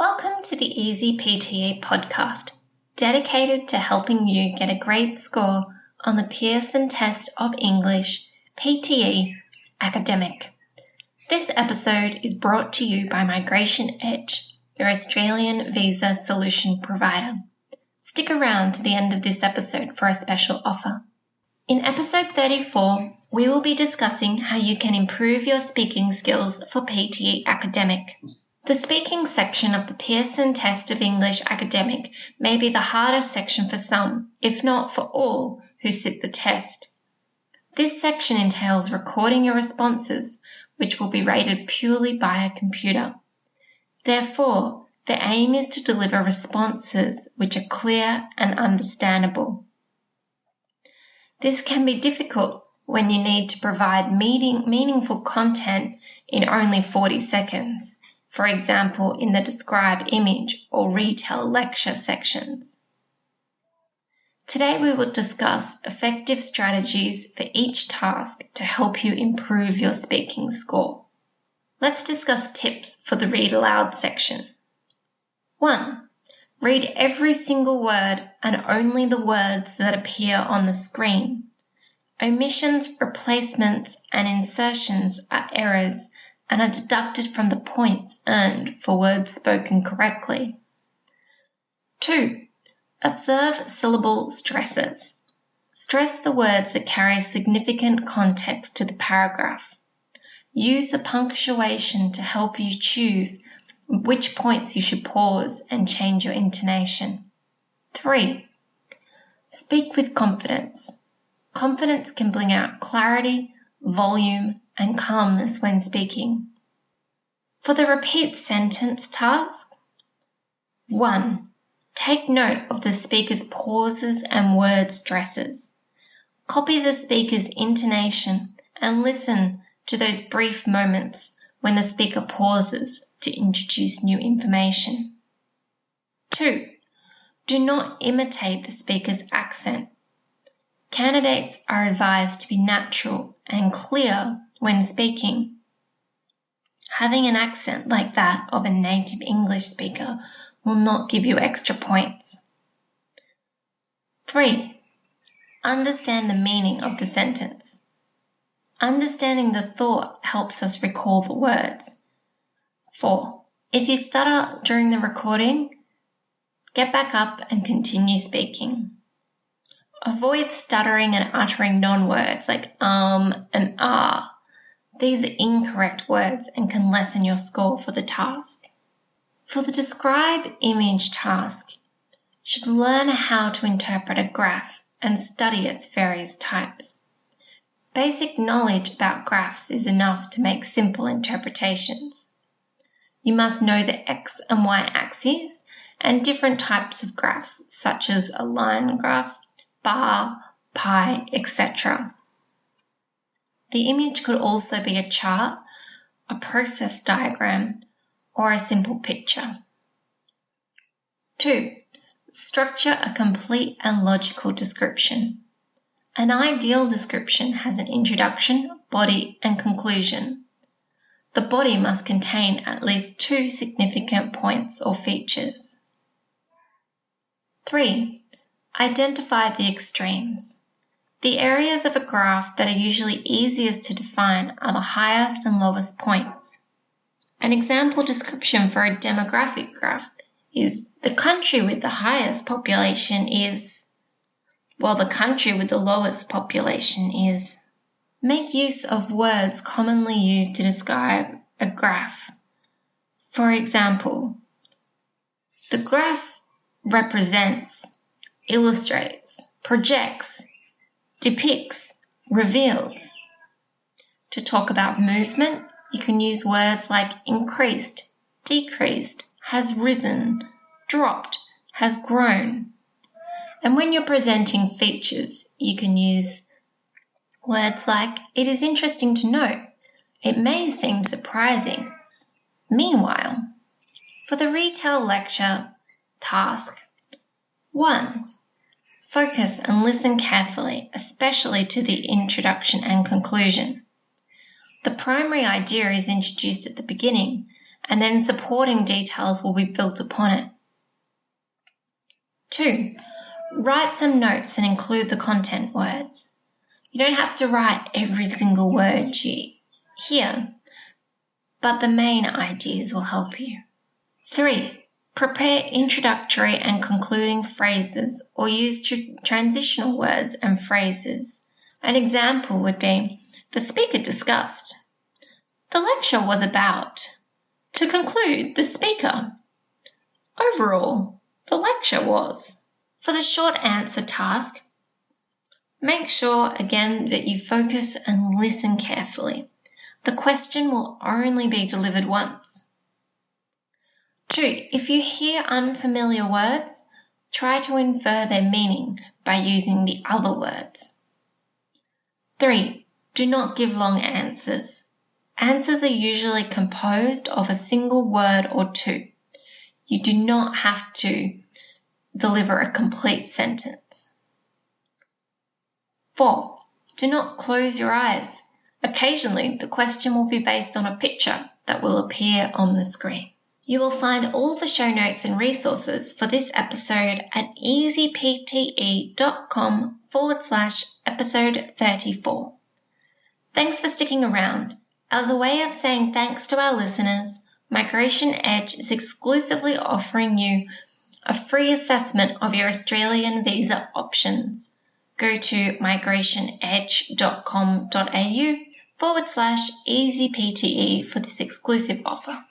Welcome to the EasyPTE podcast, dedicated to helping you get a great score on the Pearson Test of English PTE Academic. This episode is brought to you by Migration Edge, your Australian visa solution provider. Stick around to the end of this episode for a special offer. In episode 34, we will be discussing how you can improve your speaking skills for PTE Academic. The speaking section of the Pearson Test of English Academic may be the hardest section for some, if not for all, who sit the test. This section entails recording your responses, which will be rated purely by a computer. Therefore, the aim is to deliver responses which are clear and understandable. This can be difficult when you need to provide meaningful content in only 40 seconds. For example, in the describe image or retell lecture sections. Today we will discuss effective strategies for each task to help you improve your speaking score. Let's discuss tips for the read aloud section. 1. Read every single word and only the words that appear on the screen. Omissions, replacements, and insertions are errors and are deducted from the points earned for words spoken correctly. 2. Observe syllable stresses. Stress the words that carry significant context to the paragraph. Use the punctuation to help you choose which points you should pause and change your intonation. 3. Speak with confidence. Confidence can bring out clarity, volume, and calmness when speaking. For the repeat sentence task, 1. Take note of the speaker's pauses and word stresses. Copy the speaker's intonation and listen to those brief moments when the speaker pauses to introduce new information. 2. Do not imitate the speaker's accent. Candidates are advised to be natural and clear when speaking. Having an accent like that of a native English speaker will not give you extra points. 3. Understand the meaning of the sentence. Understanding the thought helps us recall the words. 4. If you stutter during the recording, get back up and continue speaking. Avoid stuttering and uttering non-words like and ah. These are incorrect words and can lessen your score for the task. For the describe image task, you should learn how to interpret a graph and study its various types. Basic knowledge about graphs is enough to make simple interpretations. You must know the X and Y axes and different types of graphs such as a line graph, bar, pie, etc. The image could also be a chart, a process diagram, or a simple picture. 2. Structure a complete and logical description. An ideal description has an introduction, body, and conclusion. The body must contain at least 2 significant points or features. 3. Identify the extremes. The areas of a graph that are usually easiest to define are the highest and lowest points. An example description for a demographic graph is the country with the highest population is, while the country with the lowest population is. Make use of words commonly used to describe a graph. For example, the graph represents, illustrates, projects, depicts, reveals. To talk about movement, you can use words like increased, decreased, has risen, dropped, has grown. And when you're presenting features, you can use words like, it is interesting to note, it may seem surprising. Meanwhile, for the retell lecture task, 1. Focus and listen carefully, especially to the introduction and conclusion. The primary idea is introduced at the beginning, and then supporting details will be built upon it. 2. Write some notes and include the content words. You don't have to write every single word you hear, but the main ideas will help you. 3. Prepare introductory and concluding phrases or use transitional words and phrases. An example would be, the speaker discussed. The lecture was about. To conclude, the speaker. Overall, the lecture was. For the short answer task, make sure again that you focus and listen carefully. The question will only be delivered once. 2. If you hear unfamiliar words, try to infer their meaning by using the other words. 3. Do not give long answers. Answers are usually composed of a single word or two. You do not have to deliver a complete sentence. 4. Do not close your eyes. Occasionally, the question will be based on a picture that will appear on the screen. You will find all the show notes and resources for this episode at easypte.com/episode 34. Thanks for sticking around. As a way of saying thanks to our listeners, Migration Edge is exclusively offering you a free assessment of your Australian visa options. Go to migrationedge.com.au/EasyPTE for this exclusive offer.